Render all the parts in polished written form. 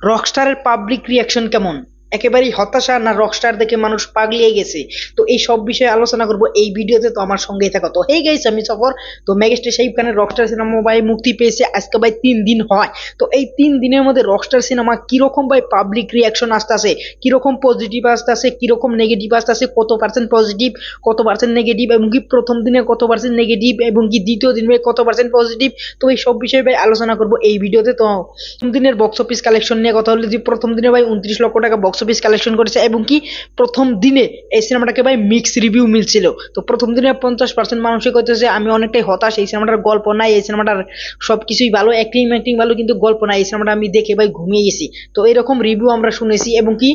রকস্টারের public reaction কেমন, একেবারেই হতাশা না রকস্টার দেখে মানুষ পাগলিয়ে গেছে? তো এই সব বিষয়ে আলোচনা করব এই ভিডিওতে, তো আমার সঙ্গেই থাকো। তো হেই গাইস, আমি সফর। তো মেগাস্টার শাকিব খানের রকস্টার সিনেমা ভাই মুক্তি পেয়েছে আজকে ভাই 3 দিন হয়। তো এই 3 দিনের মধ্যে রকস্টার সিনেমা কিরকম ভাই পাবলিক রিয়াকশন আসতেছে, কিরকম পজিটিভ আসতেছে, কিরকম নেগেটিভ আসতেছে, কত পার্সেন্ট পজিটিভ, কত পার্সেন্ট নেগেটিভ, এবং কি প্রথম দিনে কত পার্সেন্ট নেগেটিভ এবং কি দ্বিতীয় দিনে কত পার্সেন্ট পজিটিভ, তো এই সব বিষয়ে ভাই আলোচনা করব এই ভিডিওতে। তো প্রথম দিনের বক্স অফিস কালেকশন নিয়ে কথা হলে, যে প্রথম দিনে ভাই 29 লক্ষ টাকা বক্স অফিস কালেকশন করেছে, এবং কি প্রথম দিনে এই সিনেমাটাকে ভাই মিক্স রিভিউ মিলছিল। তো প্রথম দিনে 50% মানুষই কইতেছে আমি অনেকটাই হতাশ, এই সিনেমাটার গল্প নাই, এই সিনেমাটার সবকিছুই ভালো, অ্যাক্টিং ম্যাক্টিং ভালো, কিন্তু গল্প নাই, এই সিনেমাটা আমি দেখে ভাই ঘুমিয়ে গেছি। তো এরকম রিভিউ আমরা শুনেছি, এবং কি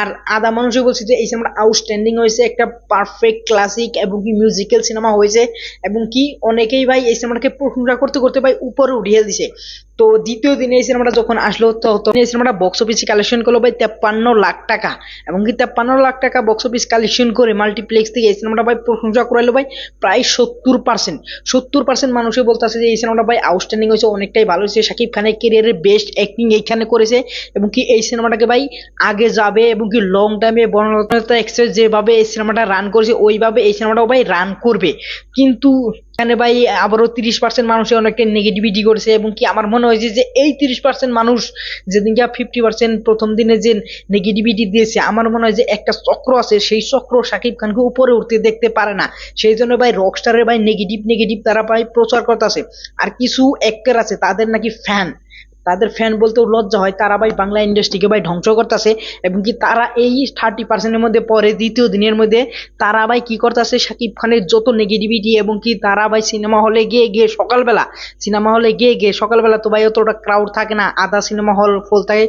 আর আধা মানুষই বলছে যে এই সিনেমাটা আউটস্ট্যান্ডিং হয়েছে, একটা পারফেক্ট ক্লাসিক এবং কি মিউজিক্যাল সিনেমা হয়েছে, এবং কি অনেকেই ভাই এই সিনেমাটাকে প্রশংসা করতে করতে ভাই উপরে উঠিয়ে দিছে। তো দ্বিতীয় দিনে এই সিনেমাটা যখন আসলো, তো এই সিনেমাটা বক্স অফিসে কালেকশন করলো ভাই 53 লাখ টাকা, এবং কি 53 লাখ টাকা বক্স অফিস কালেকশন করে মাল্টিপ্লেক্স থেকে এই সিনেমাটা ভাই প্রশংসা করাইলো ভাই প্রায় 70%। মানুষই বলতেছে যে এই সিনেমাটা ভাই আউটস্ট্যান্ডিং হয়েছে, অনেকটাই ভালো হয়েছে, শাকিব খানের ক্যারিয়ারের বেস্ট অ্যাক্টিং এইখানে করেছে, এবং কি এই সিনেমাটাকে ভাই আগে যাবে, এবং কি লং টাইমে বনলতা এক্সপ্রেস যেভাবে এই সিনেমাটা রান করেছে ওইভাবে এই সিনেমাটাও ভাই রান করবে। কিন্তু এখানে ভাই আবারও 30% মানুষে অনেকটা নেগেটিভিটি করেছে, এবং কি আমার মনে হয়েছে যে এই 30% মানুষ যেদিনকে 50% প্রথম দিনে যে নেগেটিভিটি দিয়েছে, আমার মনে হয় যে একটা চক্র আছে, সেই চক্র শাকিব খানকে উপরে উঠতে দেখতে পারে না, সেই জন্য ভাই রকস্টারের ভাই নেগেটিভ নেগেটিভ তারা ভাই প্রচার করতেছে। আর কিছু অ্যাক্টর আছে তাদের নাকি ফ্যান, তাদের ফ্যান বলতেও লজ্জা হয়, তারা ভাই বাংলা ইন্ডাস্ট্রিকে ভাই ধ্বংস করতেছে, এবং কি তারা এই 30%-এর মধ্যে পরে দ্বিতীয় দিনের মধ্যে তারা ভাই কি করতেছে, শাকিব খানের যত নেগেটিভিটি, এবং কি তারা ভাই সিনেমা হলে গিয়ে গিয়ে সকালবেলা, সিনেমা হলে গিয়ে গিয়ে সকালবেলা তো ভাই অতটা ক্রাউড থাকে না, আধা সিনেমা হল ফুল থাকে,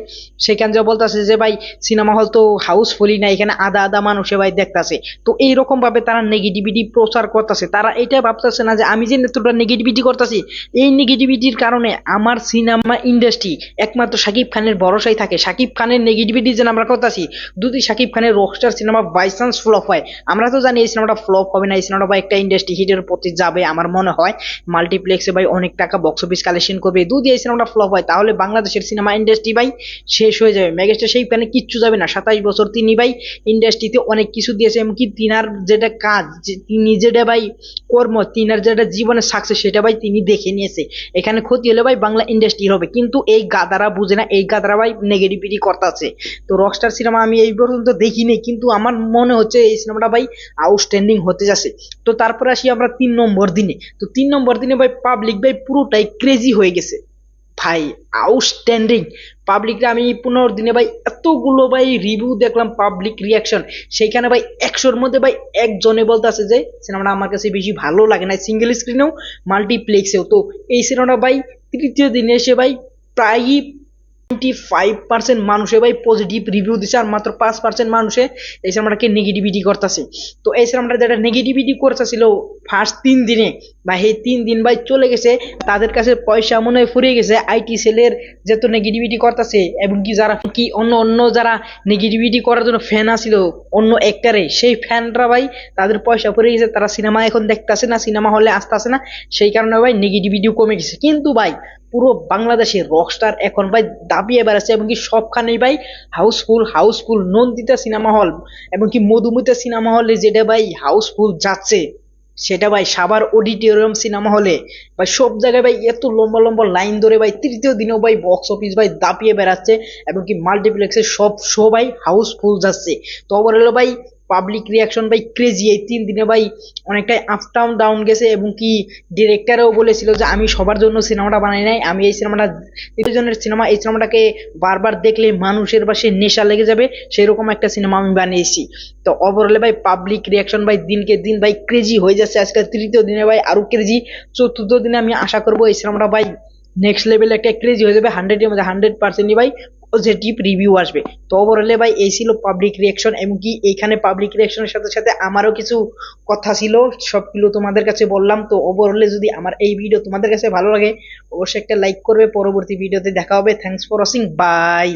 সেখানে যে বলতেছে যে ভাই সিনেমা হল তো হাউসফুলই না, এখানে আধা আধা মানুষে ভাই দেখতেছে। তো এইরকম ভাবে তারা নেগেটিভিটি প্রচার করতেছে, তারা এটা ভাবতেছে না যে আমি যে এতটা নেগেটিভিটি করতেছি, এই নেগেটিভিটির কারণে আমার সিনেমা ইন্ডাস্ট্রি একমাত্র শাকিব খানের ভরসায় থাকে। শাকিব খানের নেগেটিভিটি যেন আমরা করতেছি, যদি শাকিব খানের rockstar cinema by chance flop হয়, আমরা তো জানি এই সিনেমাটা ফ্লপ হবে না, এই সিনেমাটা ভাই একটা ইন্ডাস্ট্রি হিটের প্রতি যাবে, আমার মনে হয় মাল্টিপ্লেক্সে ভাই অনেক টাকা বক্স অফিস কালেকশন করবে। যদি এই সিনেমাটা ফ্লপ হয় তাহলে বাংলাদেশের সিনেমা ইন্ডাস্ট্রি ভাই শেষ হয়ে যাবে, মেগাস্টার শাকিব খানের কিচ্ছু যাবে না। 27 বছর তিনি ভাই ইন্ডাস্ট্রিতে অনেক কিছু দিয়েছে, এমনকি তিনার যেটা কাজ, তিনি যেটা ভাই কর্ম, তিনার যেটা জীবনের সাকসেস, সেটা ভাই তিনি দেখে নিয়েছে। এখানে ক্ষতি হলে ভাই বাংলা ইন্ডাস্ট্রি হবে, কিন্তু এই গাদারা বুঝে না, এই গাদারা ভাই নেগেটিভিটি করতেছে। তো রকস্টার সিনেমা আমি এই পর্যন্ত দেখিনি, কিন্তু আমার মনে হচ্ছে এই সিনেমাটা ভাই আউটস্ট্যান্ডিং হতে যাচ্ছে। তো তারপরে আসি আমরা 3 নম্বর দিনে। তো 3 নম্বর দিনে ভাই পাবলিক ভাই পুরোটাই ক্রেজি হয়ে গেছে ভাই, আউটস্ট্যান্ডিং। পাবলিকরা আমি 15 দিনে ভাই এতগুলো ভাই রিভিউ দেখলাম, পাবলিক রিয়াকশন, সেইখানে ভাই 100-র মধ্যে ভাই একজনে বলতে আছে যে সিনেমাটা আমার কাছে বেশি ভালো লাগে না, সিঙ্গেল স্ক্রিনেও মাল্টিপ্লেক্সেও। তো এই সিনেমাটা ভাই তৃতীয় দিনে এসে ভাই প্রায়ই 95% মানুষে ভাই পজিটিভ রিভিউ দিছে, আর মাত্র 5% মানুষে এই সিনেমাটাকে নেগেটিভিটি করতেছে। তো এই সিনেমাটা যেটা নেগেটিভিটি করতেছিল ফার্স্ট 3 দিনে, বা এই 3 দিন ভাই চলে গেছে, তাদের কাছে পয়সা মনে হয় ফুরিয়ে গেছে, আইটি সেলের যত নেগেটিভিটি করতেছে, এবং কি যারা কি অন্য অন্য যারা নেগেটিভিটি করার জন্য ফ্যান আছিল অন্য অ্যাক্টারে, সেই ফ্যানরা ভাই তাদের পয়সা ফুরিয়ে গেছে, তারা সিনেমা এখন দেখতেছে না, সিনেমা হলে আসতেছে না, সেই কারণে ভাই নেগেটিভিটিও কমে গেছে। কিন্তু ভাই পুরো বাংলাদেশের রকস্টার এখন ভাই দাপিয়ে বেড়াচ্ছে, এবং কি সবখানেই ভাই Housefull Housefull. Nandita cinema hall এবং কি মধুমিতা সিনেমা হলে যেটা ভাই হাউসফুল যাচ্ছে, সেটা ভাই সাভার অডিটোরিয়াম সিনেমা হলে ভাই সব জায়গায় ভাই এত লম্বা লম্বা লাইন ধরে ভাই তৃতীয় দিনেও ভাই বক্স অফিস ভাই দাপিয়ে বেড়াচ্ছে, এবং কি মাল্টিপ্লেক্সের সব শো ভাই হাউসফুল যাচ্ছে। তো ওভার হলো ভাই পাবলিক রিয়াকশন ভাই ক্রেজি, এই 3 দিনে ভাই অনেকটাই আপ ডাউন ডাউন গেছে, এবং কি ডিরেক্টরও বলেছিল যে আমি সবার জন্য সিনেমাটা বানাই নাই, আমি এই সিনেমাটা জনের সিনেমা, এই সিনেমাটাকে বারবার দেখলে মানুষের বা সে নেশা লেগে যাবে, সেরকম একটা সিনেমা আমি বানিয়েছি। তো ওভারঅলে ভাই পাবলিক রিয়াকশন ভাই দিনকে দিন ভাই ক্রেজি হয়ে যাচ্ছে, আজকে তৃতীয় দিনে ভাই আরো ক্রেজি, চতুর্থ দিনে আমি আশা করবো এই সিনেমাটা ভাই নেক্সট লেভেল একটা ক্রেজি হয়ে যাবে, 100-এর মধ্যে 100%ই ভাই পজিটিভ রিভিউ আসবে। তো ওভারঅলে ভাই এই ছিল পাবলিক রিয়াকশন, এবং কি এইখানে পাবলিক রিয়াকশনের সাথে সাথে আমারও কিছু কথা ছিল, সবগুলো তোমাদের কাছে বললাম। তো ওভারঅলে যদি আমার এই ভিডিও তোমাদের কাছে ভালো লাগে, অবশ্যই একটা লাইক করবে, পরবর্তী ভিডিওতে দেখা হবে। Thanks for watching, by.